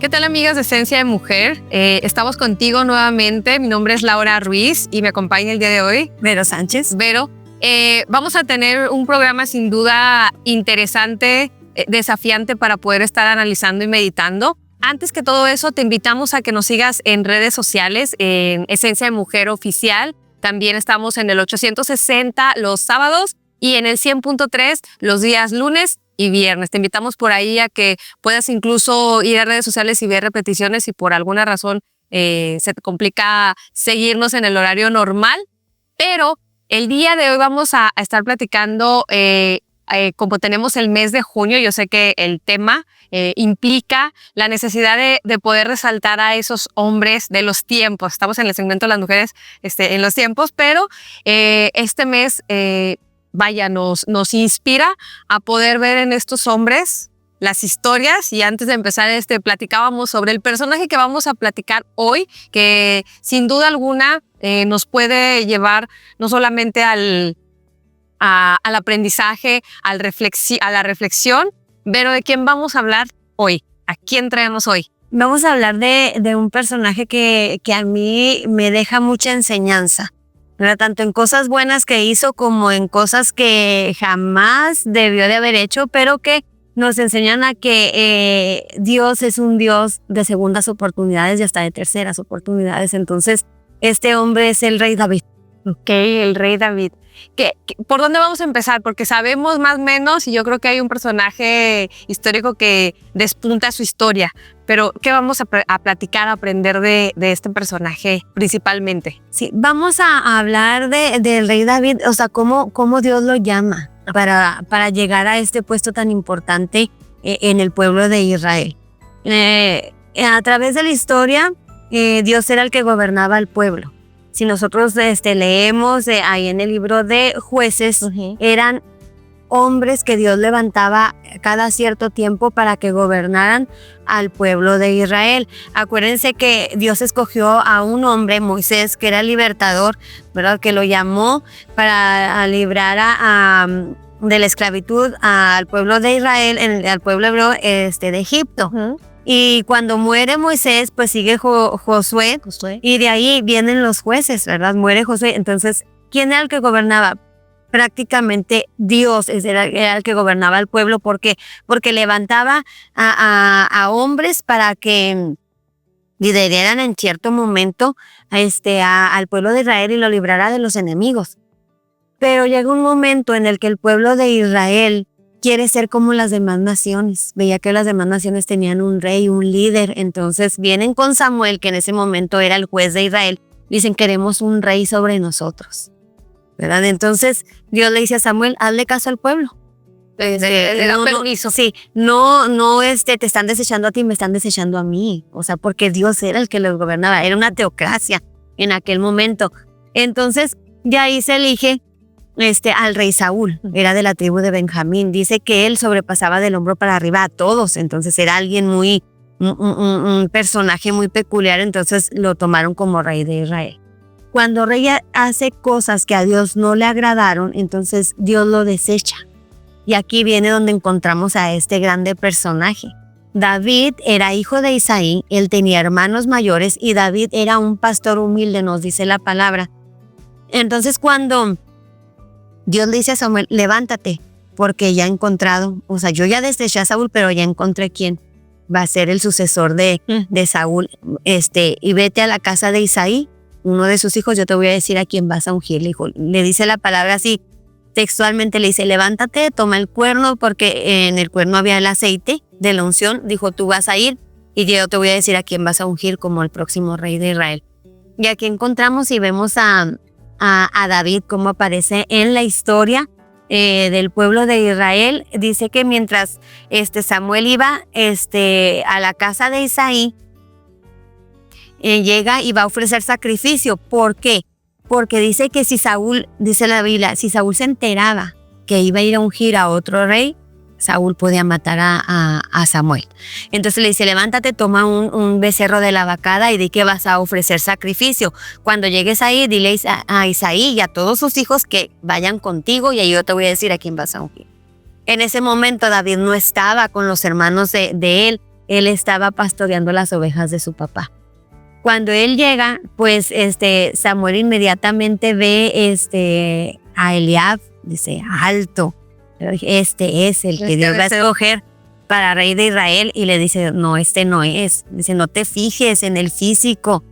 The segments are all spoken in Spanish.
¿Qué tal, amigas de Esencia de Mujer? Estamos contigo nuevamente. Mi nombre es Laura Ruiz y me acompaña el día de hoy Vero Sánchez. Vero, vamos a tener un programa sin duda interesante, desafiante para poder estar analizando y meditando. Antes que todo eso, te invitamos a que nos sigas en redes sociales, en Esencia de Mujer Oficial. También estamos en el 860 los sábados y en el 100.3 los días lunes y viernes. Te invitamos por ahí a que puedas incluso ir a redes sociales y ver repeticiones si por alguna razón se te complica seguirnos en el horario normal. Pero el día de hoy vamos a estar platicando, como tenemos el mes de junio, yo sé que el tema implica la necesidad de poder resaltar a esos hombres de los tiempos. Estamos en el segmento de las mujeres en los tiempos, pero este mes nos inspira a poder ver en estos hombres las historias. Y antes de empezar, platicábamos sobre el personaje que vamos a platicar hoy, que sin duda alguna nos puede llevar no solamente al aprendizaje, a la reflexión. Pero ¿de quién vamos a hablar hoy? ¿A quién traemos hoy? Vamos a hablar de un personaje que a mí me deja mucha enseñanza, ¿verdad? Tanto en cosas buenas que hizo como en cosas que jamás debió de haber hecho, pero que nos enseñan a que Dios es un Dios de segundas oportunidades y hasta de terceras oportunidades. Entonces, este hombre es el rey David. Ok, el rey David. ¿Por dónde vamos a empezar? Porque sabemos más o menos, y yo creo que hay un personaje histórico que despunta su historia. Pero, ¿qué vamos a platicar, a aprender de este personaje principalmente? Sí, vamos a hablar del rey David, o sea, cómo Dios lo llama para llegar a este puesto tan importante en el pueblo de Israel. A través de la historia, Dios era el que gobernaba al pueblo. Si nosotros leemos ahí en el libro de Jueces, eran hombres que Dios levantaba cada cierto tiempo para que gobernaran al pueblo de Israel. Acuérdense que Dios escogió a un hombre, Moisés, que era libertador, ¿verdad? Que lo llamó para librar de la esclavitud al pueblo de Israel, al pueblo hebreo de Egipto. Y cuando muere Moisés, pues sigue Josué, y de ahí vienen los jueces, ¿verdad? Muere Josué. Entonces, ¿quién era el que gobernaba? Prácticamente Dios era el que gobernaba al pueblo. ¿Por qué? Porque levantaba a hombres para que lideraran en cierto momento al pueblo de Israel y lo librara de los enemigos. Pero llega un momento en el que el pueblo de Israel quiere ser como las demás naciones. Veía que las demás naciones tenían un rey, un líder. Entonces vienen con Samuel, que en ese momento era el juez de Israel. Dicen, queremos un rey sobre nosotros, ¿verdad? Entonces Dios le dice a Samuel, hazle caso al pueblo. Permiso. Sí, no te están desechando a ti, me están desechando a mí. O sea, porque Dios era el que los gobernaba. Era una teocracia en aquel momento. Entonces, de ahí se elige al rey Saúl, era de la tribu de Benjamín. Dice que él sobrepasaba del hombro para arriba a todos, entonces era alguien un personaje muy peculiar, entonces lo tomaron como rey de Israel. Cuando rey hace cosas que a Dios no le agradaron, entonces Dios lo desecha. Y aquí viene donde encontramos a este grande personaje. David era hijo de Isaí, él tenía hermanos mayores y David era un pastor humilde, nos dice la palabra. Entonces cuando Dios le dice a Samuel, levántate, porque ya he encontrado, o sea, yo ya deseché a Saúl, pero ya encontré quién va a ser el sucesor de Saúl. Y vete a la casa de Isaí, uno de sus hijos, yo te voy a decir a quién vas a ungir. Le dice la palabra así, textualmente le dice, levántate, toma el cuerno, porque en el cuerno había el aceite de la unción. Dijo, tú vas a ir y yo te voy a decir a quién vas a ungir como el próximo rey de Israel. Y aquí encontramos y vemos a David, cómo aparece en la historia del pueblo de Israel. Dice que mientras Samuel iba a la casa de Isaí, llega y va a ofrecer sacrificio. ¿Por qué? Porque dice que dice la Biblia, si Saúl se enteraba que iba a ir a ungir a otro rey, Saúl podía matar a Samuel. Entonces le dice, levántate, toma un becerro de la vacada y di que vas a ofrecer sacrificio. Cuando llegues ahí, dile a Isaí y a todos sus hijos que vayan contigo y ahí yo te voy a decir a quién vas a ungir. En ese momento David no estaba con los hermanos de él él estaba pastoreando las ovejas de su papá. Cuando él llega, pues Samuel inmediatamente ve a Eliab, dice, alto, este es el que Dios va a escoger para rey de Israel, y le dice, no, no es. Dice, no te fijes en el físico.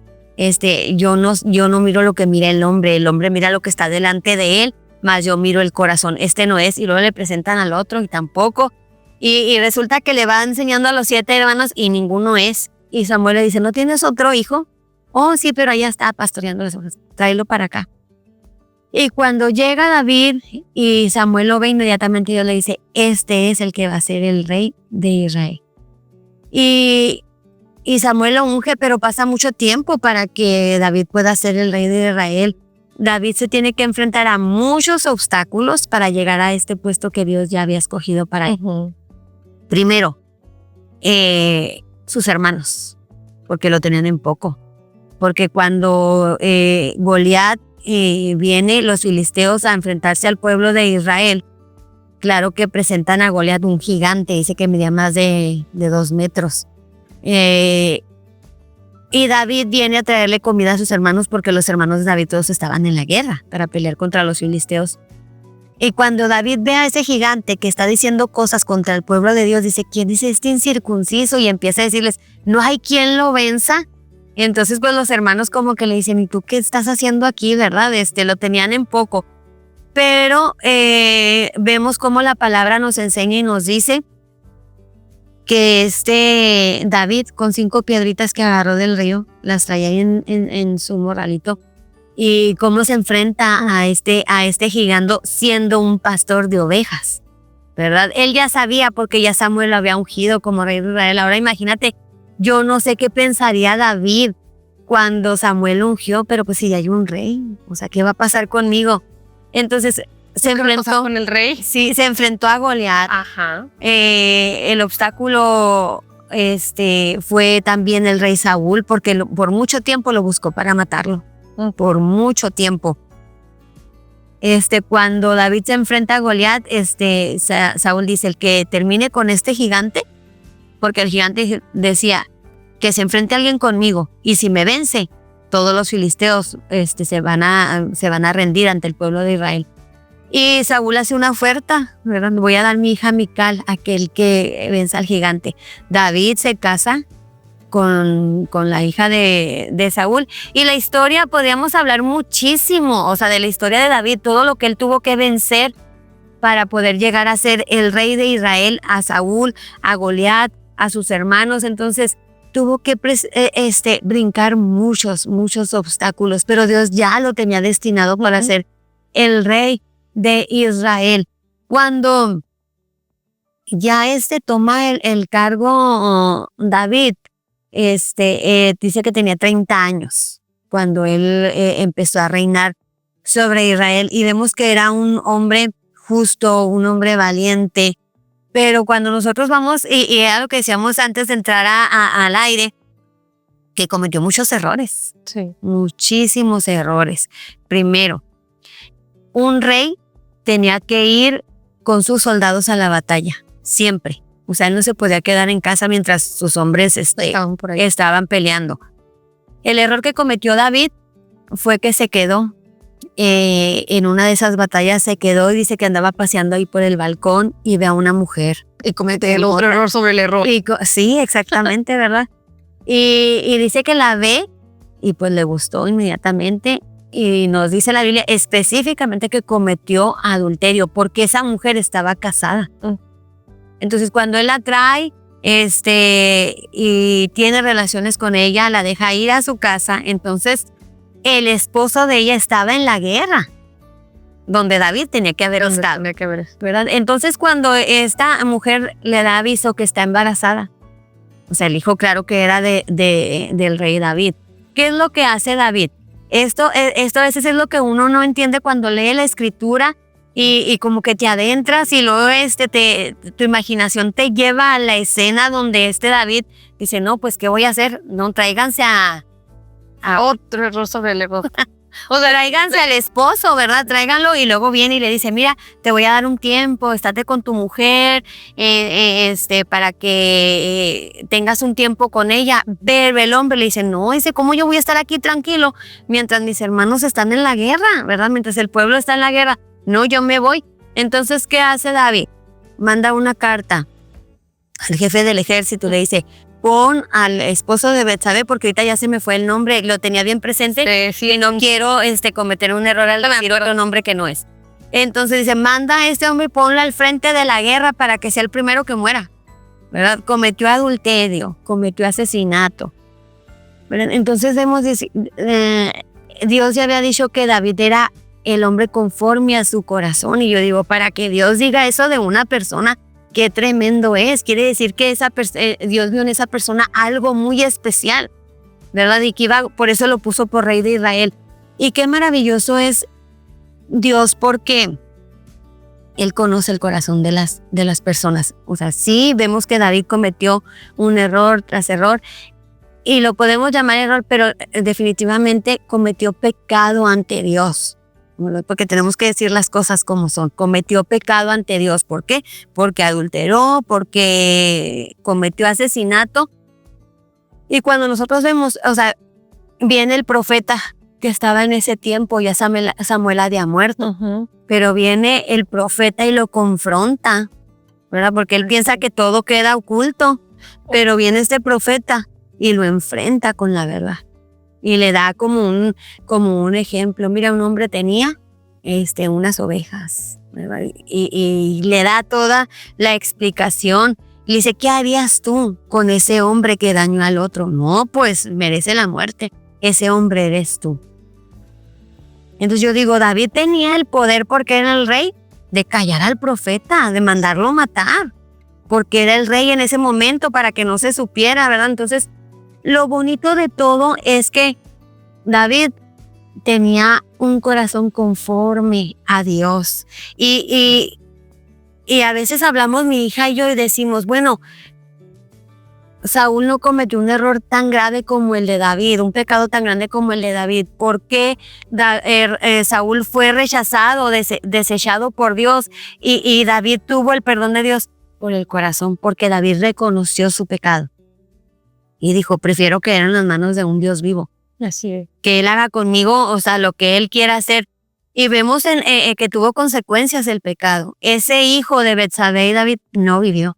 Yo no miro lo que mira el hombre mira lo que está delante de él, mas yo miro el corazón, no es. Y luego le presentan al otro y tampoco. Y resulta que le va enseñando a los 7 hermanos y ninguno es. Y Samuel le dice, ¿no tienes otro hijo? Oh, sí, pero allá está pastoreando las ovejas. Tráelo para acá. Y cuando llega David y Samuel lo ve, inmediatamente Dios le dice, este es el que va a ser el rey de Israel. Y Samuel lo unge, pero pasa mucho tiempo para que David pueda ser el rey de Israel. David se tiene que enfrentar a muchos obstáculos para llegar a este puesto que Dios ya había escogido para él. Primero, sus hermanos, porque lo tenían en poco. Porque cuando Goliat viene, los filisteos, a enfrentarse al pueblo de Israel, claro que presentan a Goliat un gigante, dice que medía más de 2 metros. Y David viene a traerle comida a sus hermanos porque los hermanos de David todos estaban en la guerra para pelear contra los filisteos. Y cuando David ve a ese gigante que está diciendo cosas contra el pueblo de Dios, dice, ¿quién dice este incircunciso? Y empieza a decirles, no hay quien lo venza. Y entonces pues los hermanos como que le dicen, ¿y tú qué estás haciendo aquí, verdad? Lo tenían en poco. Pero vemos cómo la palabra nos enseña y nos dice que David, con 5 piedritas que agarró del río, las traía en su morralito, y cómo se enfrenta a este gigante siendo un pastor de ovejas, ¿verdad? Él ya sabía porque ya Samuel lo había ungido como rey de Israel. Ahora imagínate, yo no sé qué pensaría David cuando Samuel lo ungió, pero pues si ya hay un rey, o sea, ¿qué va a pasar conmigo? Entonces se enfrentó con el rey. Sí, se enfrentó a Goliat. Ajá. El obstáculo fue también el rey Saúl, porque por mucho tiempo lo buscó para matarlo. Por mucho tiempo. Cuando David se enfrenta a Goliat, Saúl dice, el que termine con este gigante, porque el gigante decía que se enfrente a alguien conmigo, y si me vence, todos los filisteos se van a rendir ante el pueblo de Israel. Y Saúl hace una oferta, ¿verdad? Voy a dar mi hija Mical a aquel que venza al gigante. David se casa con la hija de Saúl. Y la historia, podríamos hablar muchísimo, o sea, de la historia de David, todo lo que él tuvo que vencer para poder llegar a ser el rey de Israel, a Saúl, a Goliat, a sus hermanos. Entonces tuvo que brincar muchos obstáculos, pero Dios ya lo tenía destinado para ser el rey de Israel. Cuando ya toma el cargo David, dice que tenía 30 años cuando él empezó a reinar sobre Israel, y vemos que era un hombre justo, un hombre valiente. Pero cuando nosotros vamos, y era lo que decíamos antes de entrar al aire, que cometió muchos errores. Sí. Muchísimos errores. Primero, un rey tenía que ir con sus soldados a la batalla, siempre. O sea, él no se podía quedar en casa mientras sus hombres estaban peleando. El error que cometió David fue que se quedó. En una de esas batallas se quedó, y dice que andaba paseando ahí por el balcón y ve a una mujer. Y comete el otro error sobre el error. Sí, exactamente, ¿verdad? Y dice que la ve y pues le gustó inmediatamente. Y nos dice la Biblia específicamente que cometió adulterio porque esa mujer estaba casada. Entonces cuando él la trae y tiene relaciones con ella, la deja ir a su casa, entonces el esposo de ella estaba en la guerra, donde David tenía que haber estado. ¿Verdad? Entonces cuando esta mujer le da aviso que está embarazada, o sea, el hijo claro que era del rey David. ¿Qué es lo que hace David? Esto a veces es lo que uno no entiende cuando lee la escritura y como que te adentras y luego tu imaginación te lleva a la escena donde David dice, no, pues ¿qué voy a hacer? No, tráiganse a otro error sobre el error. O sea, tráiganse al esposo, ¿verdad? Tráiganlo y luego viene y le dice, mira, te voy a dar un tiempo, estate con tu mujer, para que tengas un tiempo con ella. Pero el hombre le dice, no, dice, ¿cómo yo voy a estar aquí tranquilo mientras mis hermanos están en la guerra, ¿verdad? Mientras el pueblo está en la guerra. No, yo me voy. Entonces, ¿qué hace David? Manda una carta al jefe del ejército, le dice, pon al esposo de Betsabé, porque ahorita ya se me fue el nombre, lo tenía bien presente, Sí. y no quiero cometer un error al decir otro nombre que no es. Entonces dice, manda a este hombre y ponlo al frente de la guerra para que sea el primero que muera, ¿verdad? Cometió adulterio, cometió asesinato, ¿verdad? Entonces Dios ya había dicho que David era el hombre conforme a su corazón, y yo digo, para que Dios diga eso de una persona, qué tremendo es. Quiere decir que Dios vio en esa persona algo muy especial, ¿verdad? Y que por eso lo puso por rey de Israel. Y qué maravilloso es Dios, porque Él conoce el corazón de las personas. O sea, sí vemos que David cometió un error tras error, y lo podemos llamar error, pero definitivamente cometió pecado ante Dios. Porque tenemos que decir las cosas como son. Cometió pecado ante Dios. ¿Por qué? Porque adulteró, porque cometió asesinato. Y cuando nosotros vemos, o sea, viene el profeta que estaba en ese tiempo, ya Samuel había muerto, pero viene el profeta y lo confronta, ¿verdad? Porque él piensa que todo queda oculto, pero viene este profeta y lo enfrenta con la verdad. Y le da como un ejemplo. Mira, un hombre tenía unas ovejas, ¿verdad? Y le da toda la explicación. Y le dice, ¿qué harías tú con ese hombre que dañó al otro? No, pues merece la muerte. Ese hombre eres tú. Entonces yo digo, David tenía el poder, porque era el rey, de callar al profeta, de mandarlo matar, porque era el rey en ese momento, para que no se supiera, ¿verdad? Entonces, lo bonito de todo es que David tenía un corazón conforme a Dios. Y a veces hablamos mi hija y yo y decimos, bueno, Saúl no cometió un error tan grave como el de David, un pecado tan grande como el de David. ¿Por qué Saúl fue rechazado, desechado por Dios, y David tuvo el perdón de Dios? Por el corazón, porque David reconoció su pecado. Y dijo, prefiero caer en las manos de un Dios vivo. Así es. Que Él haga conmigo, o sea, lo que Él quiera hacer. Y vemos que tuvo consecuencias el pecado. Ese hijo de Betsabé y David no vivió.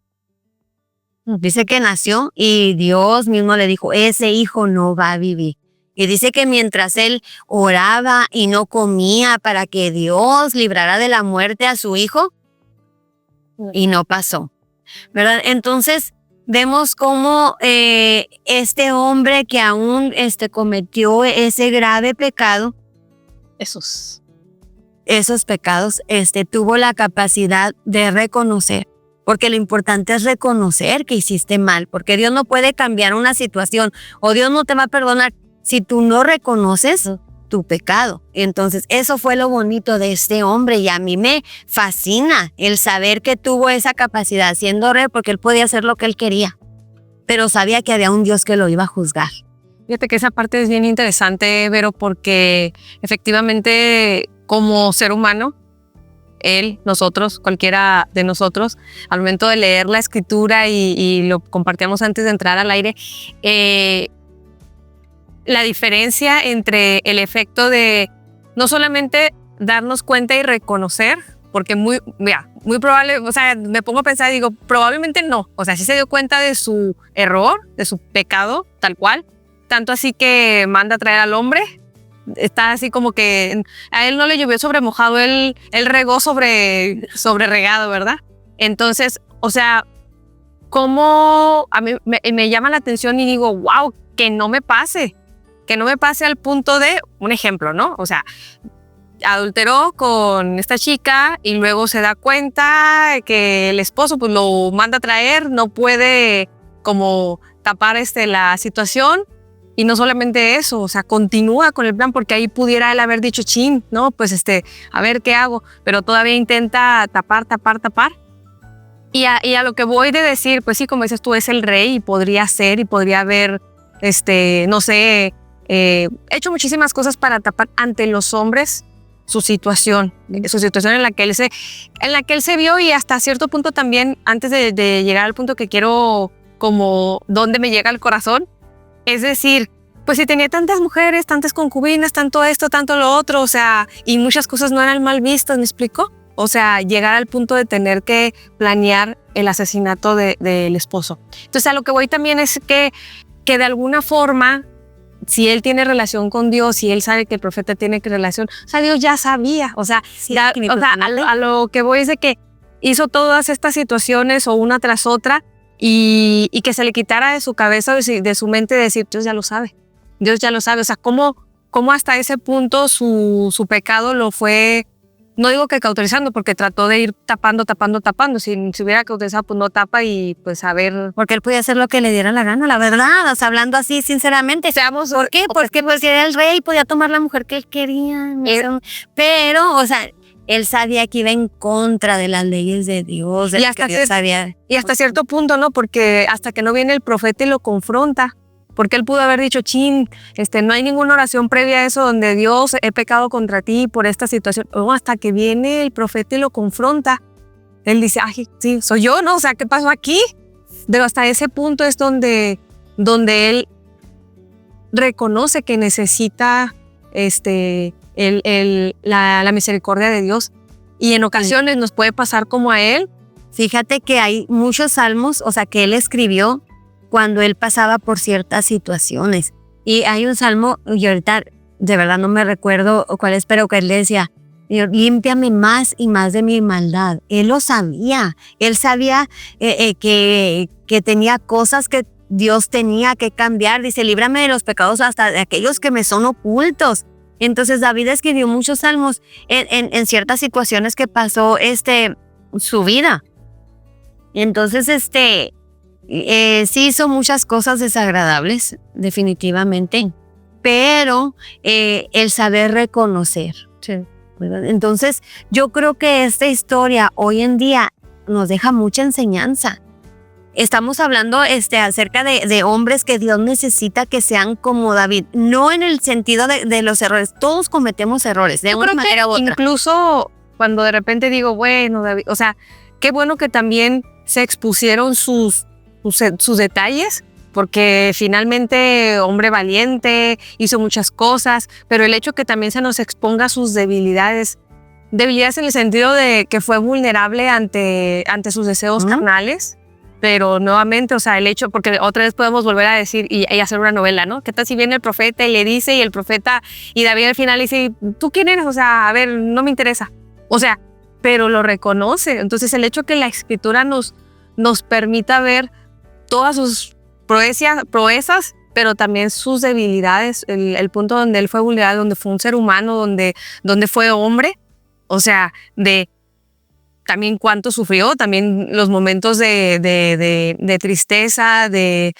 Dice que nació y Dios mismo le dijo, ese hijo no va a vivir. Y dice que mientras él oraba y no comía para que Dios librara de la muerte a su hijo, y no pasó, ¿verdad? Entonces, vemos cómo este hombre que aún cometió ese grave pecado, esos pecados, tuvo la capacidad de reconocer, porque lo importante es reconocer que hiciste mal, porque Dios no puede cambiar una situación, o Dios no te va a perdonar si tú no reconoces tu pecado. Entonces, eso fue lo bonito de este hombre, y a mí me fascina el saber que tuvo esa capacidad siendo rey, porque él podía hacer lo que él quería, pero sabía que había un Dios que lo iba a juzgar. Fíjate que esa parte es bien interesante, Vero, porque efectivamente como ser humano, él, nosotros, cualquiera de nosotros, al momento de leer la escritura, y lo compartíamos antes de entrar al aire, la diferencia entre el efecto de no solamente darnos cuenta y reconocer, porque muy probable, o sea, me pongo a pensar y digo, probablemente no, o sea, sí se dio cuenta de su error, de su pecado, tal cual, tanto así que manda a traer al hombre. Está así como que a él no le llovió sobre mojado, él regó sobre regado, ¿verdad? Entonces, o sea, cómo a mí me llama la atención y digo, wow, que no me pase al punto de, un ejemplo, ¿no? O sea, adulteró con esta chica y luego se da cuenta que el esposo pues lo manda a traer, no puede como tapar la situación. Y no solamente eso, o sea, continúa con el plan, porque ahí pudiera él haber dicho, chin, no, pues a ver qué hago, pero todavía intenta tapar. Y a lo que voy de decir, pues sí, como dices tú, es el rey y podría ser, y podría haber, no sé, he hecho muchísimas cosas para tapar ante los hombres su situación en la que él se vio, y hasta cierto punto también, antes de llegar al punto que quiero, como donde me llega el corazón, es decir, pues si tenía tantas mujeres, tantas concubinas, tanto esto, tanto lo otro, o sea, y muchas cosas no eran mal vistas, ¿me explico? O sea, llegar al punto de tener que planear el asesinato del esposo. Entonces, a lo que voy también es que de alguna forma, si él tiene relación con Dios, si él sabe que el profeta tiene relación, o sea, Dios ya sabía, o sea, Sí, a lo que voy es de que hizo todas estas situaciones o una tras otra, y que se le quitara de su cabeza, de su mente, decir, Dios ya lo sabe, o sea, cómo hasta ese punto su pecado lo fue, no digo que cauterizando, porque trató de ir tapando, si hubiera cauterizado, pues no tapa, y pues a ver. Porque él podía hacer lo que le diera la gana, la verdad, o sea, hablando así sinceramente. ¿Por qué? Porque pues era el rey, podía tomar la mujer que él quería. Pero, o sea, él sabía que iba en contra de las leyes de Dios. Y hasta cierto punto, ¿no? Porque hasta que no viene el profeta y lo confronta. Porque él pudo haber dicho, no hay ninguna oración previa a eso donde Dios, he pecado contra ti por esta situación. O hasta que viene el profeta y lo confronta. Él dice, ay, sí, soy yo, ¿no? O sea, ¿qué pasó aquí? Pero hasta ese punto es donde él reconoce que necesita la misericordia de Dios. Y en ocasiones nos puede pasar como a él. Fíjate que hay muchos salmos, o sea, que él escribió cuando él pasaba por ciertas situaciones. Y hay un salmo, y ahorita de verdad no me recuerdo cuál es, pero que él decía, límpiame más y más de mi maldad. Él lo sabía. Él sabía que tenía cosas que Dios tenía que cambiar. Dice, líbrame de los pecados hasta de aquellos que me son ocultos. Entonces David escribió muchos salmos en ciertas situaciones que pasó su vida. Entonces sí hizo muchas cosas desagradables, definitivamente, pero el saber reconocer. Sí. Entonces, yo creo que esta historia hoy en día nos deja mucha enseñanza. Estamos hablando acerca de hombres que Dios necesita que sean como David, no en el sentido de los errores. Todos cometemos errores de una manera u otra. Incluso cuando de repente digo, bueno, David, o sea, qué bueno que también se expusieron sus detalles, porque finalmente hombre valiente, hizo muchas cosas, pero el hecho que también se nos exponga sus debilidades en el sentido de que fue vulnerable ante sus deseos carnales, pero nuevamente, o sea, el hecho, porque otra vez podemos volver a decir y hacer una novela, ¿no? ¿Qué tal si viene el profeta y le dice, y el profeta, y David al final dice, ¿tú quién eres? O sea, a ver, no me interesa. O sea, pero lo reconoce. Entonces el hecho que la escritura nos permita ver todas sus proezas, pero también sus debilidades, el punto donde él fue vulnerable, donde fue un ser humano, donde fue hombre, o sea, de también cuánto sufrió, también los momentos de tristeza, de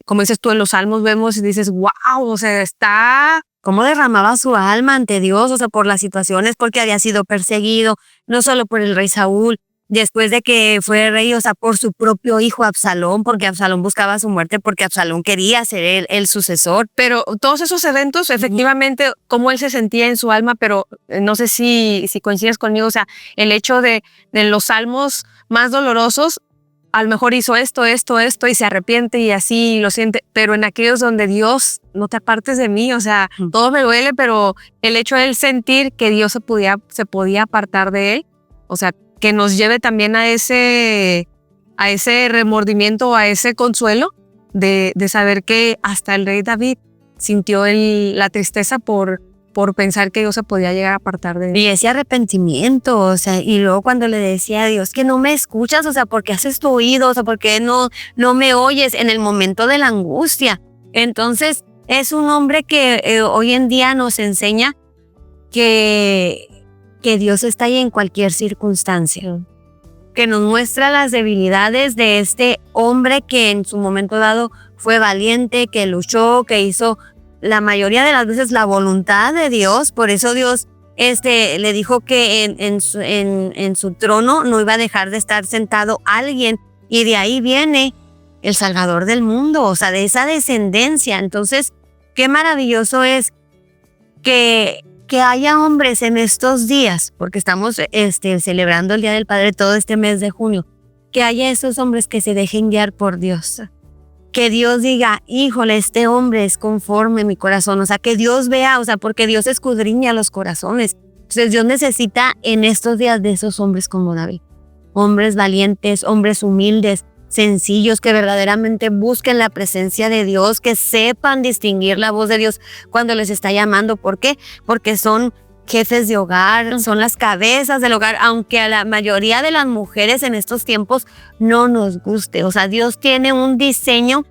como dices tú en los salmos vemos y dices, wow, o sea, está... Cómo derramaba su alma ante Dios, o sea, por las situaciones, porque había sido perseguido, no solo por el rey Saúl, después de que fue rey, o sea, por su propio hijo Absalón, porque Absalón buscaba su muerte, porque Absalón quería ser el sucesor. Pero todos esos eventos, efectivamente, cómo él se sentía en su alma, pero no sé si coincides conmigo, o sea, el hecho de los salmos más dolorosos, a lo mejor hizo esto, y se arrepiente y así lo siente, pero en aquellos donde Dios, no te apartes de mí, o sea, todo me duele, pero el hecho de él sentir que Dios se podía apartar de él, o sea, que nos lleve también a ese remordimiento, a ese consuelo de saber que hasta el rey David sintió la tristeza por pensar que Dios se podía llegar a apartar de él. Y ese arrepentimiento, o sea, y luego cuando le decía a Dios que no me escuchas, o sea, ¿por qué haces tu oído? O sea, ¿por qué no me oyes en el momento de la angustia? Entonces, es un hombre que hoy en día nos enseña que Dios está ahí en cualquier circunstancia. Que nos muestra las debilidades de este hombre que en su momento dado fue valiente, que luchó, que hizo la mayoría de las veces la voluntad de Dios. Por eso Dios le dijo que en su trono no iba a dejar de estar sentado alguien, y de ahí viene el Salvador del mundo, o sea, de esa descendencia. Entonces, qué maravilloso es que haya hombres en estos días, porque estamos celebrando el Día del Padre todo este mes de junio, que haya esos hombres que se dejen guiar por Dios. Que Dios diga, híjole, este hombre es conforme a mi corazón. O sea, que Dios vea, o sea, porque Dios escudriña los corazones. Entonces Dios necesita en estos días de esos hombres como David. Hombres valientes, hombres humildes, sencillos, que verdaderamente busquen la presencia de Dios, que sepan distinguir la voz de Dios cuando les está llamando. ¿Por qué? Porque son jefes de hogar, son las cabezas del hogar, aunque a la mayoría de las mujeres en estos tiempos no nos guste. O sea, Dios tiene un diseño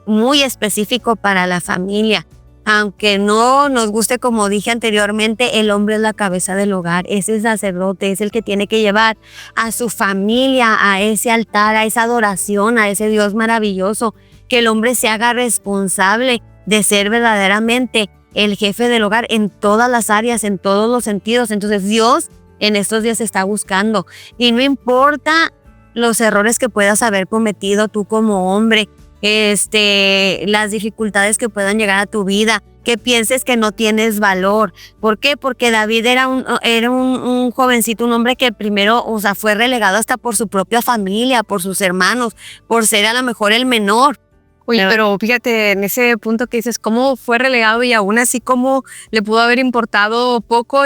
muy específico para la familia. Aunque no nos guste, como dije anteriormente, el hombre es la cabeza del hogar, es el sacerdote, es el que tiene que llevar a su familia a ese altar, a esa adoración, a ese Dios maravilloso, que el hombre se haga responsable de ser verdaderamente el jefe del hogar en todas las áreas, en todos los sentidos. Entonces Dios en estos días está buscando, y no importa los errores que puedas haber cometido tú como hombre, las dificultades que puedan llegar a tu vida, que pienses que no tienes valor. ¿Por qué? Porque David era un jovencito, un hombre que primero, o sea, fue relegado hasta por su propia familia, por sus hermanos, por ser a lo mejor el menor. Oye, pero fíjate en ese punto que dices, cómo fue relegado y aún así cómo le pudo haber importado poco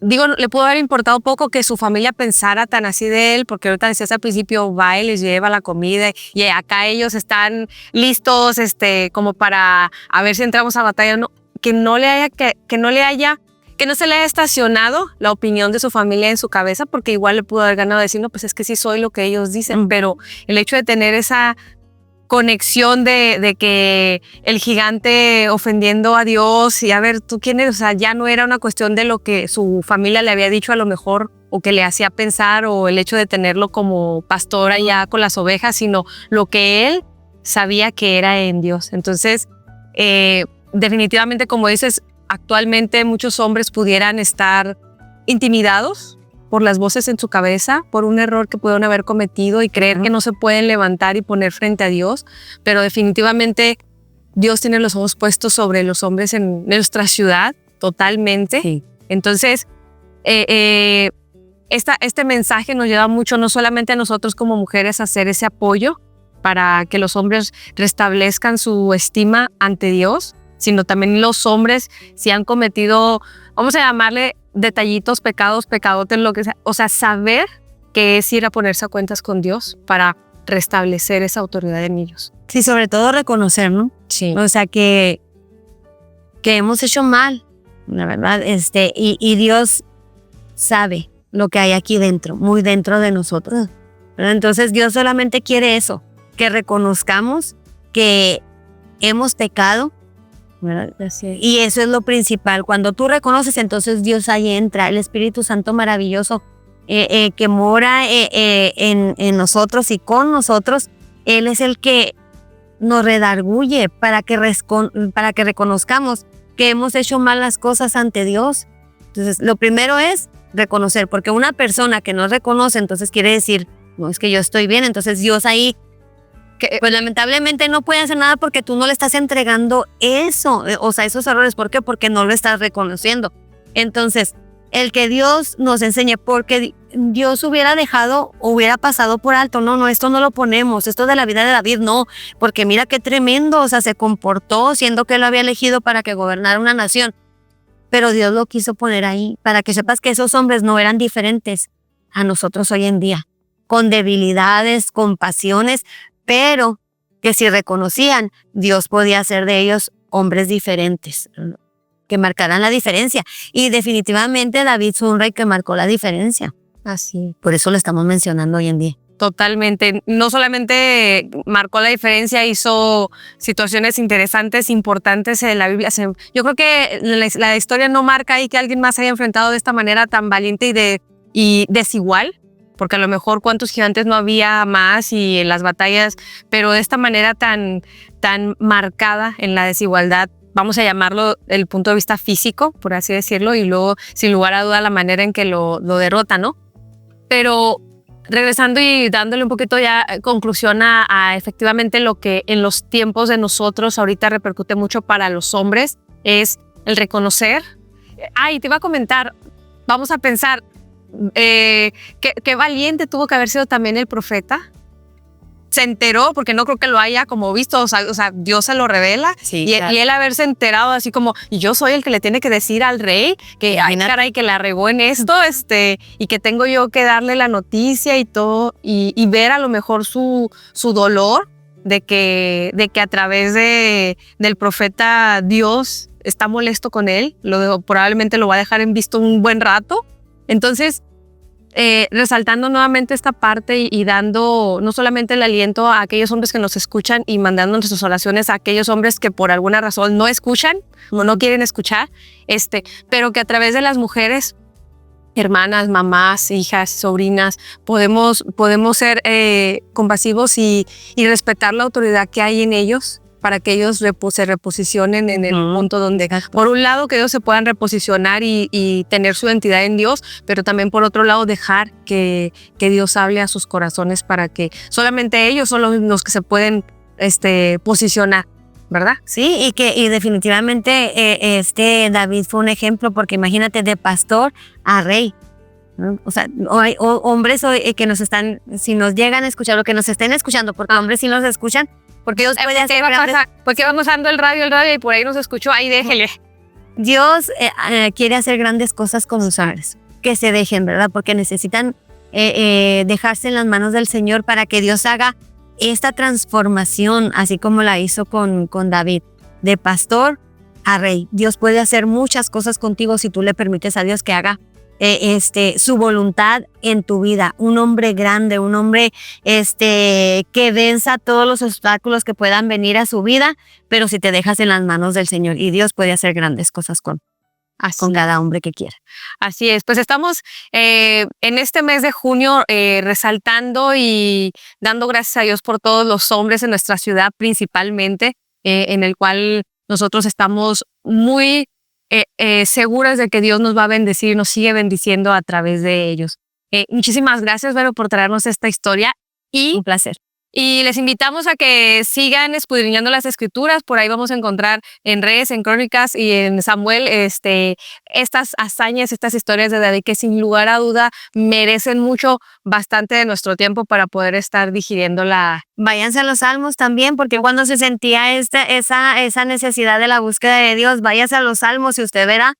digo, le pudo haber importado poco que su familia pensara tan así de él, porque ahorita decías al principio, va y les lleva la comida y acá ellos están listos como para a ver si entramos a batalla. No, que no se le haya estacionado la opinión de su familia en su cabeza, porque igual le pudo haber ganado decir, no, pues es que sí soy lo que ellos dicen, pero el hecho de tener esa conexión de que el gigante ofendiendo a Dios y a ver, ¿tú quién eres? O sea, ya no era una cuestión de lo que su familia le había dicho a lo mejor o que le hacía pensar, o el hecho de tenerlo como pastor allá con las ovejas, sino lo que él sabía que era en Dios. Entonces, definitivamente, como dices, actualmente muchos hombres pudieran estar intimidados por las voces en su cabeza, por un error que pudieron haber cometido y creer que no se pueden levantar y poner frente a Dios, pero definitivamente Dios tiene los ojos puestos sobre los hombres en nuestra ciudad, totalmente. Sí. Entonces, este mensaje nos lleva mucho, no solamente a nosotros como mujeres, a hacer ese apoyo para que los hombres restablezcan su estima ante Dios, sino también los hombres, si han cometido, vamos a llamarle detallitos, pecados, pecadotes, lo que sea. O sea, saber que es ir a ponerse a cuentas con Dios para restablecer esa autoridad en ellos. Sí, sobre todo reconocer, ¿no? Sí. O sea, que hemos hecho mal, la verdad, y Dios sabe lo que hay aquí dentro, muy dentro de nosotros, ¿verdad? Entonces Dios solamente quiere eso, que reconozcamos que hemos pecado, ¿verdad? Y eso es lo principal. Cuando tú reconoces, entonces Dios ahí entra, el Espíritu Santo maravilloso que mora en nosotros y con nosotros. Él es el que nos redarguye para que reconozcamos que hemos hecho malas cosas ante Dios. Entonces, lo primero es reconocer, porque una persona que no reconoce, entonces quiere decir, no, es que yo estoy bien. Entonces Dios ahí, pues lamentablemente no puede hacer nada porque tú no le estás entregando eso, o sea, esos errores. ¿Por qué? Porque no lo estás reconociendo. Entonces, el que Dios nos enseñe, porque Dios hubiera pasado por alto, no, esto no lo ponemos, esto de la vida de David, no, porque mira qué tremendo, o sea, se comportó siendo que lo había elegido para que gobernara una nación, pero Dios lo quiso poner ahí, para que sepas que esos hombres no eran diferentes a nosotros hoy en día, con debilidades, con pasiones, pero que si reconocían, Dios podía hacer de ellos hombres diferentes, que marcaran la diferencia. Y definitivamente David fue un rey que marcó la diferencia. Así. Por eso lo estamos mencionando hoy en día. Totalmente. No solamente marcó la diferencia, hizo situaciones interesantes, importantes en la Biblia. Yo creo que la historia no marca ahí que alguien más haya enfrentado de esta manera tan valiente y desigual, porque a lo mejor cuántos gigantes no había más y en las batallas, pero de esta manera tan marcada en la desigualdad, vamos a llamarlo el punto de vista físico, por así decirlo, y luego, sin lugar a duda, la manera en que lo derrota, ¿no? Pero regresando y dándole un poquito ya conclusión a efectivamente lo que en los tiempos de nosotros ahorita repercute mucho para los hombres, es el reconocer. Y te iba a comentar, vamos a pensar, qué valiente tuvo que haber sido también el profeta. Se enteró, porque no creo que lo haya como visto, o sea Dios se lo revela, Sí, y, claro. y él haberse enterado así como, y yo soy el que le tiene que decir al rey que, ay, caray, que la regó en esto, y que tengo yo que darle la noticia y todo, y ver a lo mejor su dolor de que a través del profeta Dios está molesto con él, probablemente lo va a dejar en visto un buen rato. Entonces, resaltando nuevamente esta parte y dando no solamente el aliento a aquellos hombres que nos escuchan y mandando nuestras oraciones a aquellos hombres que por alguna razón no escuchan o no quieren escuchar, pero que a través de las mujeres, hermanas, mamás, hijas, sobrinas, podemos ser compasivos y respetar la autoridad que hay en ellos, para que ellos se reposicionen en el punto donde, por un lado, que ellos se puedan reposicionar y tener su identidad en Dios, pero también por otro lado dejar que Dios hable a sus corazones, para que solamente ellos son los que se pueden posicionar, ¿verdad? Sí, y definitivamente David fue un ejemplo, porque imagínate, de pastor a rey, ¿no? O sea, hay hombres hoy que nos están, si nos llegan a escuchar, o que nos estén escuchando, porque hombres sí nos escuchan, porque Dios puede hacer grandes... Porque vamos dando el radio y por ahí nos escuchó, ahí déjele. Dios quiere hacer grandes cosas con los hombres, que se dejen, ¿verdad? Porque necesitan dejarse en las manos del Señor, para que Dios haga esta transformación, así como la hizo con David, de pastor a rey. Dios puede hacer muchas cosas contigo si tú le permites a Dios que haga su voluntad en tu vida. Un hombre grande, un hombre que venza todos los obstáculos que puedan venir a su vida, pero si te dejas en las manos del Señor, y Dios puede hacer grandes cosas con cada hombre que quiera. Así es, pues estamos en este mes de junio resaltando y dando gracias a Dios por todos los hombres en nuestra ciudad, principalmente, en el cual nosotros estamos muy seguras de que Dios nos va a bendecir y nos sigue bendiciendo a través de ellos. Muchísimas gracias, Vero, por traernos esta historia. Un placer. Y les invitamos a que sigan escudriñando las escrituras. Por ahí vamos a encontrar en Reyes, en Crónicas y en Samuel estas hazañas, estas historias de David, que sin lugar a duda merecen bastante de nuestro tiempo para poder estar digiriéndola. Váyanse a los Salmos también, porque cuando se sentía esa necesidad de la búsqueda de Dios, váyase a los Salmos y usted verá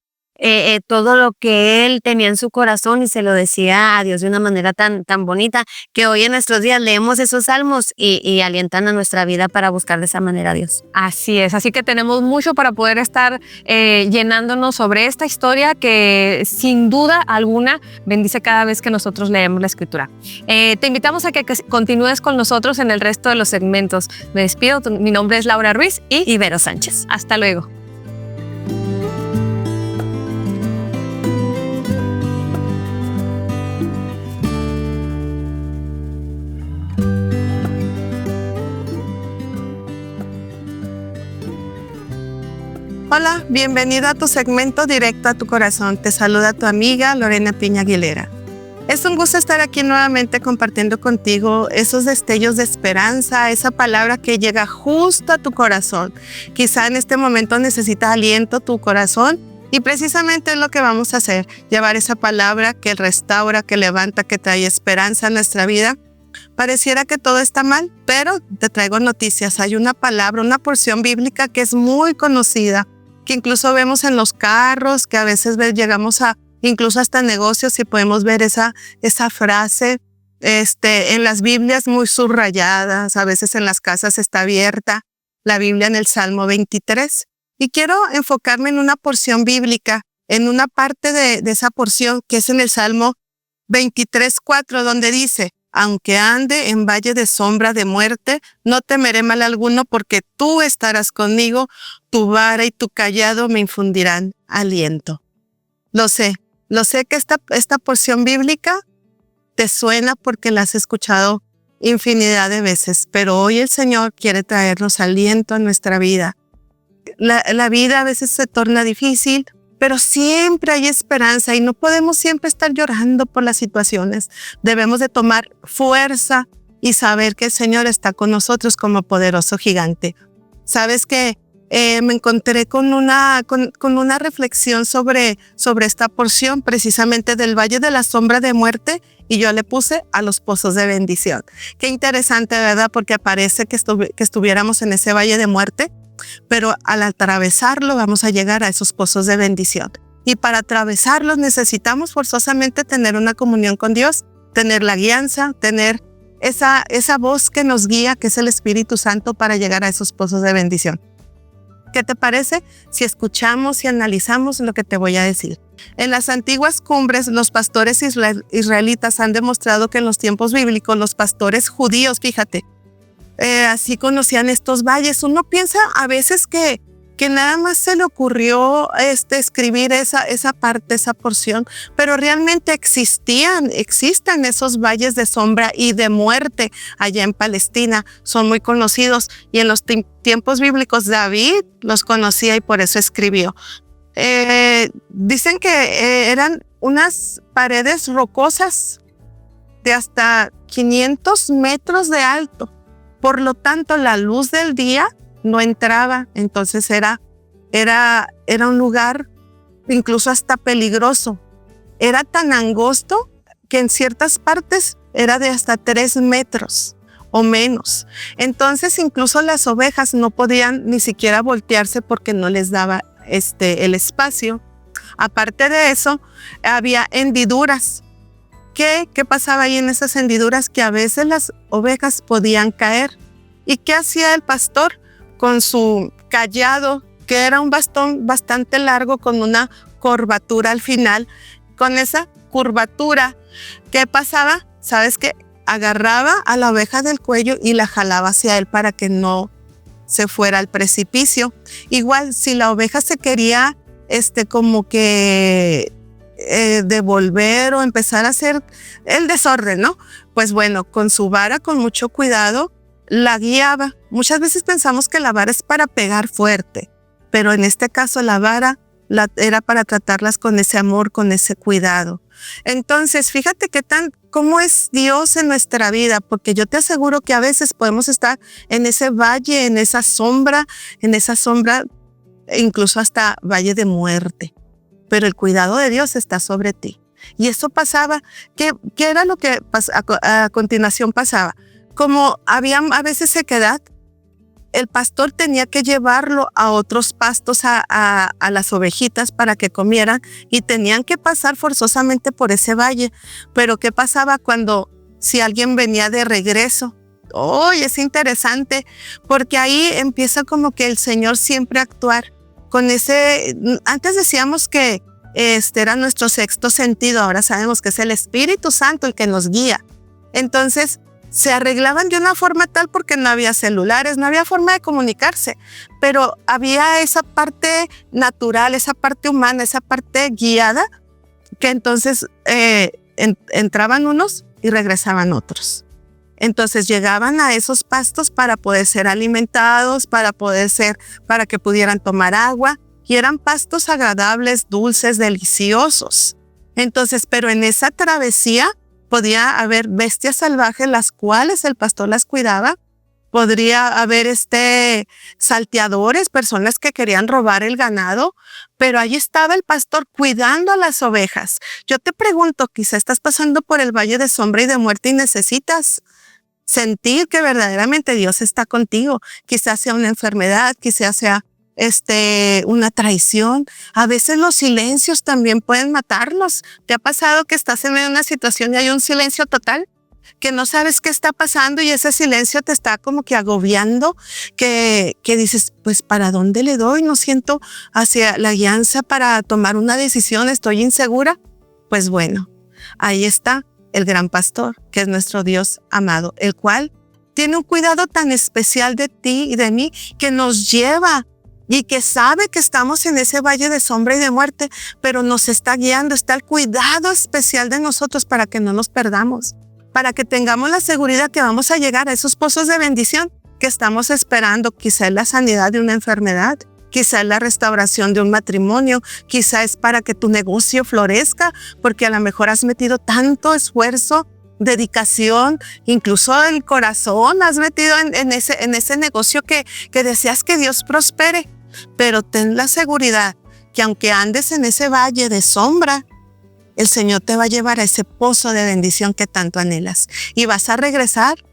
todo lo que él tenía en su corazón, y se lo decía a Dios de una manera tan bonita, que hoy en nuestros días leemos esos salmos y alientan a nuestra vida para buscar de esa manera a Dios. Así es, así que tenemos mucho para poder estar llenándonos sobre esta historia que sin duda alguna bendice cada vez que nosotros leemos la escritura. Te invitamos a que continúes con nosotros en el resto de los segmentos. Me despido, mi nombre es Laura Ruiz y Vero Sánchez. Hasta luego. Hola, bienvenido a tu segmento Directo a tu Corazón. Te saluda tu amiga Lorena Piña Aguilera. Es un gusto estar aquí nuevamente compartiendo contigo esos destellos de esperanza, esa palabra que llega justo a tu corazón. Quizá en este momento necesitas aliento tu corazón, y precisamente es lo que vamos a hacer, llevar esa palabra que restaura, que levanta, que trae esperanza a nuestra vida. Pareciera que todo está mal, pero te traigo noticias. Hay una palabra, una porción bíblica que es muy conocida, que incluso vemos en los carros, que a veces llegamos a incluso hasta negocios y podemos ver esa frase en las Biblias muy subrayadas, a veces en las casas está abierta la Biblia en el Salmo 23. Y quiero enfocarme en una porción bíblica, en una parte de esa porción que es en el Salmo 23:4, donde dice: aunque ande en valle de sombra de muerte, no temeré mal alguno, porque tú estarás conmigo, tu vara y tu cayado me infundirán aliento. Lo sé que esta porción bíblica te suena porque la has escuchado infinidad de veces, pero hoy el Señor quiere traernos aliento a nuestra vida. La vida a veces se torna difícil, pero siempre hay esperanza y no podemos siempre estar llorando por las situaciones. Debemos de tomar fuerza y saber que el Señor está con nosotros como poderoso gigante. Sabes que me encontré con una reflexión sobre esta porción precisamente del Valle de la Sombra de Muerte, y yo le puse a los pozos de bendición. Qué interesante, ¿verdad? Porque parece que estuviéramos en ese Valle de Muerte, pero al atravesarlo vamos a llegar a esos pozos de bendición. Y para atravesarlos necesitamos forzosamente tener una comunión con Dios, tener la guianza, tener esa voz que nos guía, que es el Espíritu Santo, para llegar a esos pozos de bendición. ¿Qué te parece si escuchamos y analizamos lo que te voy a decir? En las antiguas cumbres, los pastores israelitas han demostrado que en los tiempos bíblicos, los pastores judíos, fíjate, así conocían estos valles. Uno piensa a veces que nada más se le ocurrió escribir esa parte, esa porción, pero realmente existen esos valles de sombra y de muerte allá en Palestina. Son muy conocidos, y en los tiempos bíblicos David los conocía y por eso escribió. Dicen que eran unas paredes rocosas de hasta 500 metros de alto. Por lo tanto, la luz del día no entraba, entonces era un lugar incluso hasta peligroso. Era tan angosto que en ciertas partes era de hasta 3 metros o menos. Entonces incluso las ovejas no podían ni siquiera voltearse porque no les daba el espacio. Aparte de eso, había hendiduras. ¿Qué pasaba ahí en esas hendiduras? Que a veces las ovejas podían caer. ¿Y qué hacía el pastor? Con su cayado, que era un bastón bastante largo con una curvatura al final. Con esa curvatura, ¿qué pasaba? ¿Sabes qué? Agarraba a la oveja del cuello y la jalaba hacia él para que no se fuera al precipicio. Igual, si la oveja se quería como que devolver o empezar a hacer el desorden, ¿no? Pues bueno, con su vara, con mucho cuidado, la guiaba. Muchas veces pensamos que la vara es para pegar fuerte, pero en este caso la vara era para tratarlas con ese amor, con ese cuidado. Entonces, fíjate cómo es Dios en nuestra vida, porque yo te aseguro que a veces podemos estar en ese valle, en esa sombra, incluso hasta valle de muerte, pero el cuidado de Dios está sobre ti. Y eso pasaba. ¿Qué era lo que a continuación pasaba? Como había a veces sequedad, el pastor tenía que llevarlo a otros pastos a las ovejitas para que comieran, y tenían que pasar forzosamente por ese valle. Pero ¿qué pasaba si alguien venía de regreso? Es interesante, porque ahí empieza como que el Señor siempre a actuar con antes decíamos que era nuestro sexto sentido, ahora sabemos que es el Espíritu Santo el que nos guía. Entonces, se arreglaban de una forma tal porque no había celulares, no había forma de comunicarse, pero había esa parte natural, esa parte humana, esa parte guiada, que entonces entraban unos y regresaban otros. Entonces llegaban a esos pastos para poder ser alimentados, para que pudieran tomar agua, y eran pastos agradables, dulces, deliciosos. Entonces, pero en esa travesía podía haber bestias salvajes, las cuales el pastor las cuidaba. Podría haber salteadores, personas que querían robar el ganado, pero ahí estaba el pastor cuidando a las ovejas. Yo te pregunto, quizá estás pasando por el valle de sombra y de muerte y necesitas sentir que verdaderamente Dios está contigo. Quizás sea una enfermedad, quizás sea una traición. A veces los silencios también pueden matarnos. ¿Te ha pasado que estás en medio de una situación y hay un silencio total? Que no sabes qué está pasando y ese silencio te está como que agobiando, que dices, pues ¿para dónde le doy? No siento hacia la guianza para tomar una decisión, estoy insegura. Pues bueno, ahí está el gran pastor, que es nuestro Dios amado, el cual tiene un cuidado tan especial de ti y de mí, que nos lleva y que sabe que estamos en ese valle de sombra y de muerte, pero nos está guiando, está el cuidado especial de nosotros para que no nos perdamos, para que tengamos la seguridad que vamos a llegar a esos pozos de bendición que estamos esperando. Quizá es la sanidad de una enfermedad, quizá es la restauración de un matrimonio, quizá es para que tu negocio florezca, porque a lo mejor has metido tanto esfuerzo, dedicación, incluso el corazón has metido en ese negocio que deseas que Dios prospere. Pero ten la seguridad que aunque andes en ese valle de sombra, el Señor te va a llevar a ese pozo de bendición que tanto anhelas. Y vas a regresar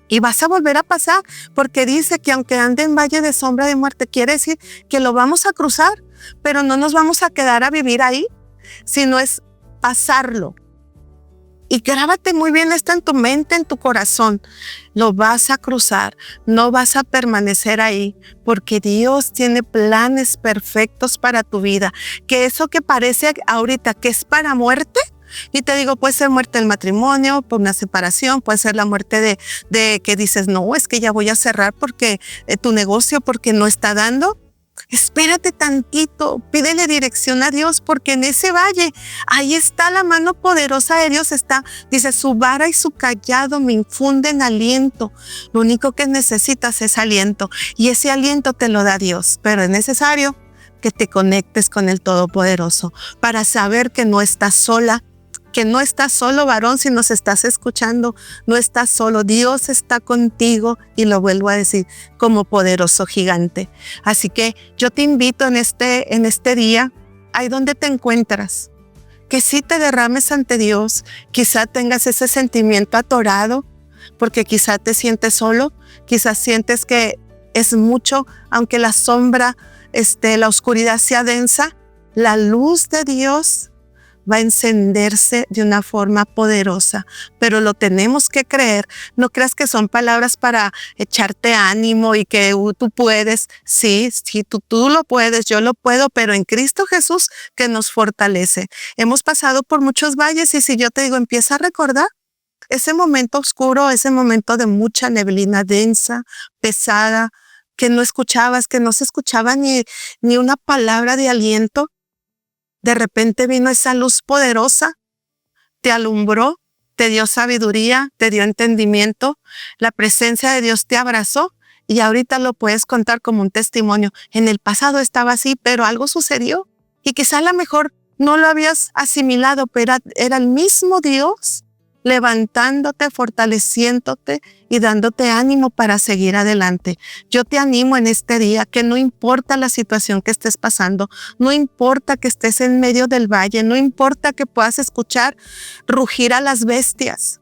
y vas a volver a pasar, porque dice que aunque ande en valle de sombra de muerte, quiere decir que lo vamos a cruzar, pero no nos vamos a quedar a vivir ahí, sino es pasarlo. Y grábate muy bien esto en tu mente, en tu corazón. Lo vas a cruzar, no vas a permanecer ahí, porque Dios tiene planes perfectos para tu vida. Que eso que parece ahorita que es para muerte, y te digo, puede ser muerte del matrimonio, por una separación, puede ser la muerte de que dices, no, es que ya voy a cerrar porque tu negocio, porque no está dando. Espérate tantito, pídele dirección a Dios, porque en ese valle, ahí está la mano poderosa de Dios, dice, su vara y su callado me infunden aliento. Lo único que necesitas es aliento, y ese aliento te lo da Dios, pero es necesario que te conectes con el Todopoderoso para saber que no estás sola, que no estás solo, varón, si nos estás escuchando, no estás solo, Dios está contigo, y lo vuelvo a decir, como poderoso gigante. Así que yo te invito en este día, ahí donde te encuentras, que sí te derrames ante Dios, quizá tengas ese sentimiento atorado, porque quizá te sientes solo, quizás sientes que es mucho, aunque la sombra, la oscuridad sea densa, la luz de Dios va a encenderse de una forma poderosa, pero lo tenemos que creer. No creas que son palabras para echarte ánimo y que tú puedes. Sí, tú lo puedes, yo lo puedo, pero en Cristo Jesús que nos fortalece. Hemos pasado por muchos valles, y si yo te digo, empieza a recordar ese momento oscuro, ese momento de mucha neblina densa, pesada, que no escuchabas, que no se escuchaba ni una palabra de aliento. De repente vino esa luz poderosa, te alumbró, te dio sabiduría, te dio entendimiento, la presencia de Dios te abrazó, y ahorita lo puedes contar como un testimonio. En el pasado estaba así, pero algo sucedió, y quizá a lo mejor no lo habías asimilado, pero era el mismo Dios levantándote, fortaleciéndote y dándote ánimo para seguir adelante. Yo te animo en este día que no importa la situación que estés pasando, no importa que estés en medio del valle, no importa que puedas escuchar rugir a las bestias.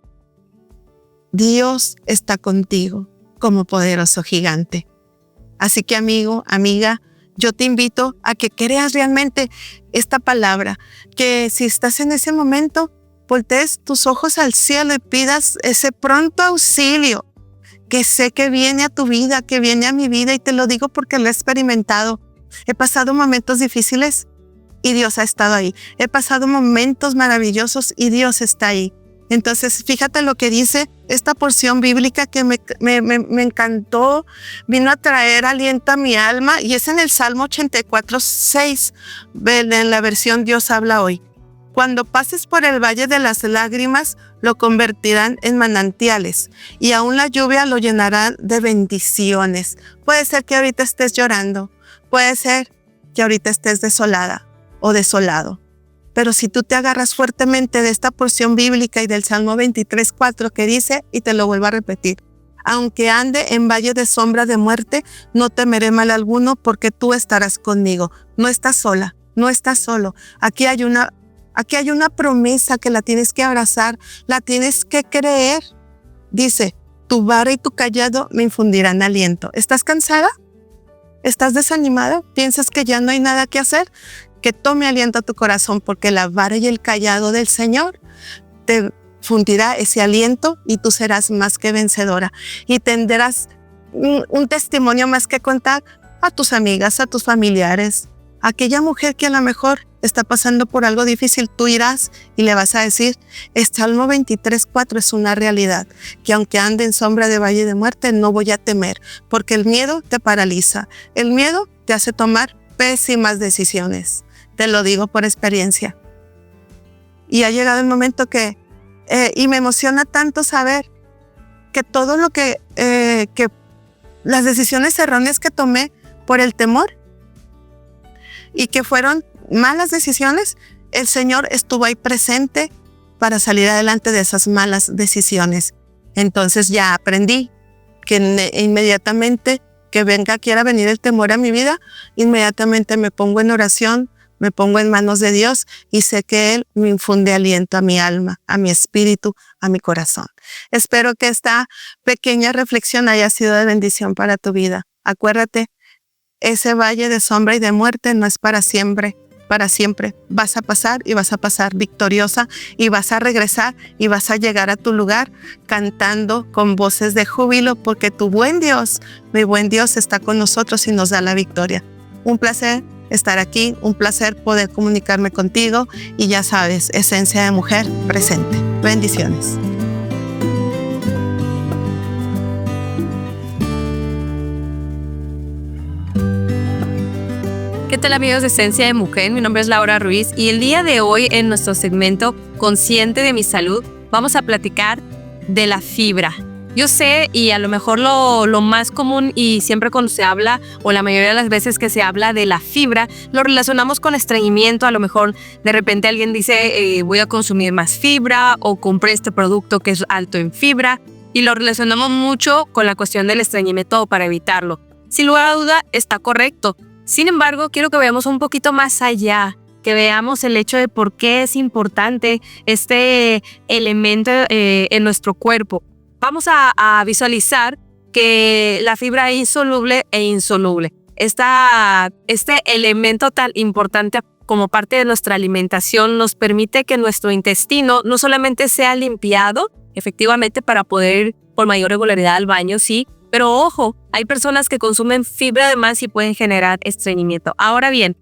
Dios está contigo como poderoso gigante. Así que amigo, amiga, yo te invito a que creas realmente esta palabra, que si estás en ese momento, voltees tus ojos al cielo y pidas ese pronto auxilio que sé que viene a tu vida, que viene a mi vida, y te lo digo porque lo he experimentado. He pasado momentos difíciles y Dios ha estado ahí. He pasado momentos maravillosos y Dios está ahí. Entonces, fíjate lo que dice esta porción bíblica que me encantó, vino a traer aliento a mi alma, y es en el Salmo 84:6, en la versión Dios habla hoy. Cuando pases por el valle de las lágrimas, lo convertirán en manantiales, y aún la lluvia lo llenará de bendiciones. Puede ser que ahorita estés llorando, puede ser que ahorita estés desolada o desolado. Pero si tú te agarras fuertemente de esta porción bíblica y del Salmo 23:4 que dice, y te lo vuelvo a repetir, aunque ande en valle de sombra de muerte, no temeré mal alguno, porque tú estarás conmigo. No estás sola, no estás solo. Aquí hay una promesa que la tienes que abrazar, la tienes que creer. Dice, tu vara y tu callado me infundirán aliento. ¿Estás cansada? ¿Estás desanimada? ¿Piensas que ya no hay nada que hacer? Que tome aliento a tu corazón, porque la vara y el callado del Señor te fundirá ese aliento, y tú serás más que vencedora. Y tendrás un testimonio más que contar a tus amigas, a tus familiares. Aquella mujer que a lo mejor está pasando por algo difícil, tú irás y le vas a decir, este Salmo 23:4 es una realidad, que aunque ande en sombra de valle de muerte, no voy a temer, porque el miedo te paraliza, el miedo te hace tomar pésimas decisiones. Te lo digo por experiencia. Y ha llegado el momento y me emociona tanto saber que todo lo que las decisiones erróneas que tomé por el temor y que fueron malas decisiones, el Señor estuvo ahí presente para salir adelante de esas malas decisiones. Entonces ya aprendí que inmediatamente que quiera venir el temor a mi vida, inmediatamente me pongo en oración, me pongo en manos de Dios y sé que Él me infunde aliento a mi alma, a mi espíritu, a mi corazón. Espero que esta pequeña reflexión haya sido de bendición para tu vida. Acuérdate, ese valle de sombra y de muerte no es para siempre. Para siempre vas a pasar y vas a pasar victoriosa y vas a regresar y vas a llegar a tu lugar cantando con voces de júbilo porque tu buen Dios, mi buen Dios está con nosotros y nos da la victoria. Un placer estar aquí, un placer poder comunicarme contigo y ya sabes, Esencia de Mujer presente. Bendiciones. ¿Qué tal, amigos de Esencia de Mujer? Mi nombre es Laura Ruiz y el día de hoy en nuestro segmento Consciente de mi Salud vamos a platicar de la fibra. Yo sé, y a lo mejor lo más común y siempre cuando se habla, o la mayoría de las veces que se habla de la fibra, lo relacionamos con estreñimiento. A lo mejor de repente alguien dice voy a consumir más fibra o compré este producto que es alto en fibra y lo relacionamos mucho con la cuestión del estreñimiento para evitarlo. Sin lugar a duda está correcto. Sin embargo, quiero que veamos un poquito más allá, que veamos el hecho de por qué es importante este elemento en nuestro cuerpo. Vamos a visualizar que la fibra es insoluble e insoluble. Este elemento tan importante como parte de nuestra alimentación nos permite que nuestro intestino no solamente sea limpiado, efectivamente para poder ir por mayor regularidad al baño, sí, pero ojo, hay personas que consumen fibra de más y pueden generar estreñimiento. Ahora bien,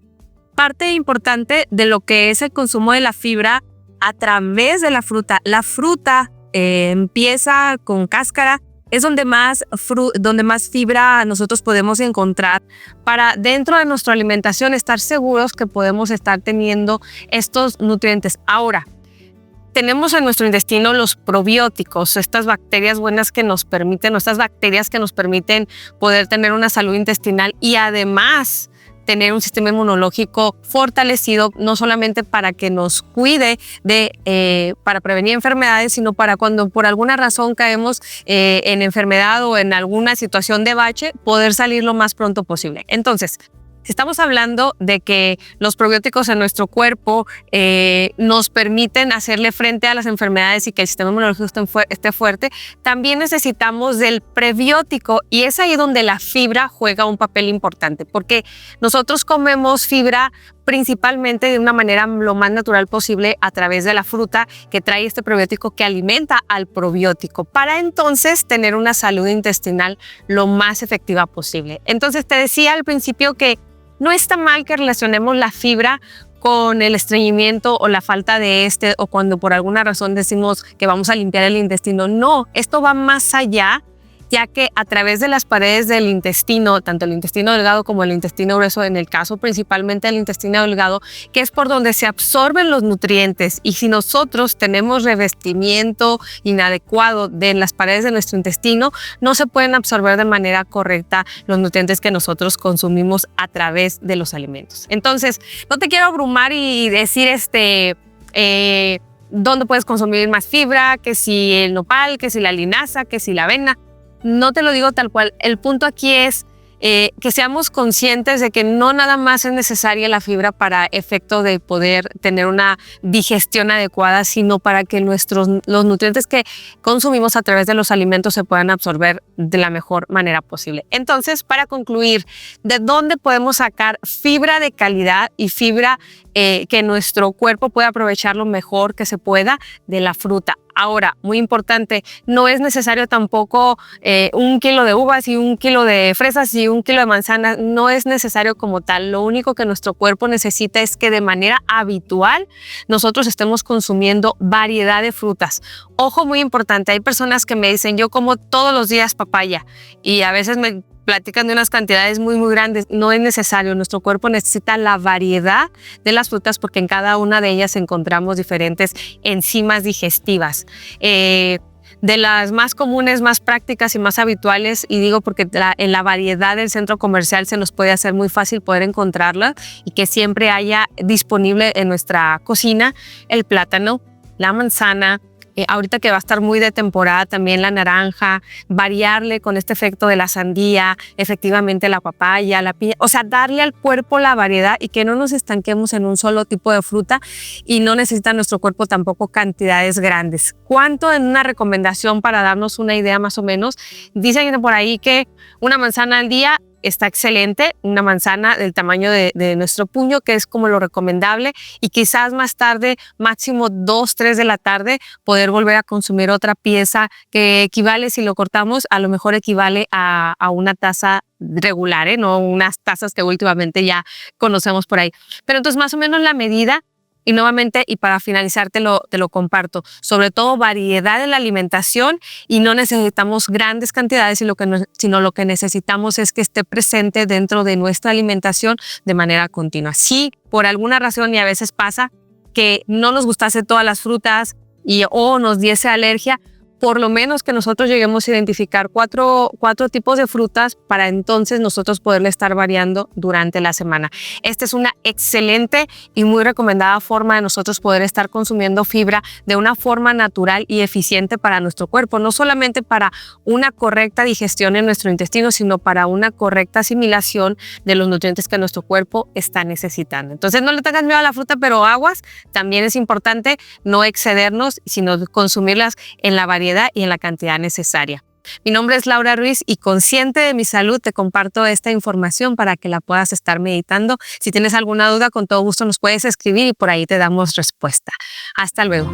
parte importante de lo que es el consumo de la fibra a través de la fruta. La fruta empieza con cáscara, es donde más fibra nosotros podemos encontrar para dentro de nuestra alimentación estar seguros que podemos estar teniendo estos nutrientes. Ahora, tenemos en nuestro intestino los probióticos, estas bacterias buenas que nos permiten, estas bacterias que nos permiten poder tener una salud intestinal y además tener un sistema inmunológico fortalecido, no solamente para que nos cuide para prevenir enfermedades, sino para cuando por alguna razón caemos en enfermedad o en alguna situación de bache, poder salir lo más pronto posible. Entonces, si estamos hablando de que los probióticos en nuestro cuerpo nos permiten hacerle frente a las enfermedades y que el sistema inmunológico esté fuerte, también necesitamos del prebiótico y es ahí donde la fibra juega un papel importante porque nosotros comemos fibra principalmente de una manera lo más natural posible a través de la fruta que trae este prebiótico que alimenta al probiótico para entonces tener una salud intestinal lo más efectiva posible. Entonces te decía al principio que no está mal que relacionemos la fibra con el estreñimiento o la falta de o cuando por alguna razón decimos que vamos a limpiar el intestino. No, esto va más allá, ya que a través de las paredes del intestino, tanto el intestino delgado como el intestino grueso, en el caso principalmente del intestino delgado, que es por donde se absorben los nutrientes, y si nosotros tenemos revestimiento inadecuado de las paredes de nuestro intestino, no se pueden absorber de manera correcta los nutrientes que nosotros consumimos a través de los alimentos. Entonces, no te quiero abrumar y decir dónde puedes consumir más fibra, que si el nopal, que si la linaza, que si la avena. No te lo digo tal cual. El punto aquí es que seamos conscientes de que no nada más es necesaria la fibra para efecto de poder tener una digestión adecuada, sino para que los nutrientes que consumimos a través de los alimentos se puedan absorber de la mejor manera posible. Entonces, para concluir, ¿de dónde podemos sacar fibra de calidad y fibra que nuestro cuerpo pueda aprovechar lo mejor que se pueda? De la fruta. Ahora, muy importante, no es necesario tampoco 1 kilo de uvas y 1 kilo de fresas y 1 kilo de manzanas, no es necesario como tal. Lo único que nuestro cuerpo necesita es que de manera habitual nosotros estemos consumiendo variedad de frutas. Ojo, muy importante, hay personas que me dicen, yo como todos los días papaya, y a veces me platican de unas cantidades muy grandes. No es necesario, nuestro cuerpo necesita la variedad de las frutas porque en cada una de ellas encontramos diferentes enzimas digestivas. de las más comunes, más prácticas y más habituales, y digo porque en la variedad del centro comercial se nos puede hacer muy fácil poder encontrarla y que siempre haya disponible en nuestra cocina el plátano, la manzana, ahorita que va a estar muy de temporada también la naranja, variarle con este efecto de la sandía, efectivamente la papaya, la piña, o sea, darle al cuerpo la variedad y que no nos estanquemos en un solo tipo de fruta y no necesita nuestro cuerpo tampoco cantidades grandes. ¿Cuánto en una recomendación para darnos una idea más o menos? Dicen por ahí que una manzana al día está excelente, una manzana del tamaño de nuestro puño, que es como lo recomendable, y quizás más tarde, máximo 2, 3 de la tarde, poder volver a consumir otra pieza que equivale, si lo cortamos, a lo mejor equivale a una taza regular, no unas tazas que últimamente ya conocemos por ahí. Pero entonces más o menos la medida. Y nuevamente, y para finalizar te lo comparto, sobre todo variedad en la alimentación y no necesitamos grandes cantidades, sino lo que necesitamos es que esté presente dentro de nuestra alimentación de manera continua. Si por alguna razón, y a veces pasa, que no nos gustase todas las frutas o nos diese alergia, por lo menos que nosotros lleguemos a identificar cuatro tipos de frutas para entonces nosotros poderle estar variando durante la semana. Esta es una excelente y muy recomendada forma de nosotros poder estar consumiendo fibra de una forma natural y eficiente para nuestro cuerpo, no solamente para una correcta digestión en nuestro intestino, sino para una correcta asimilación de los nutrientes que nuestro cuerpo está necesitando. Entonces no le tengas miedo a la fruta, pero aguas, también es importante no excedernos, sino consumirlas en la variedad y en la cantidad necesaria. Mi nombre es Laura Ruiz y consciente de mi salud te comparto esta información para que la puedas estar meditando. Si tienes alguna duda, con todo gusto nos puedes escribir y por ahí te damos respuesta. Hasta luego.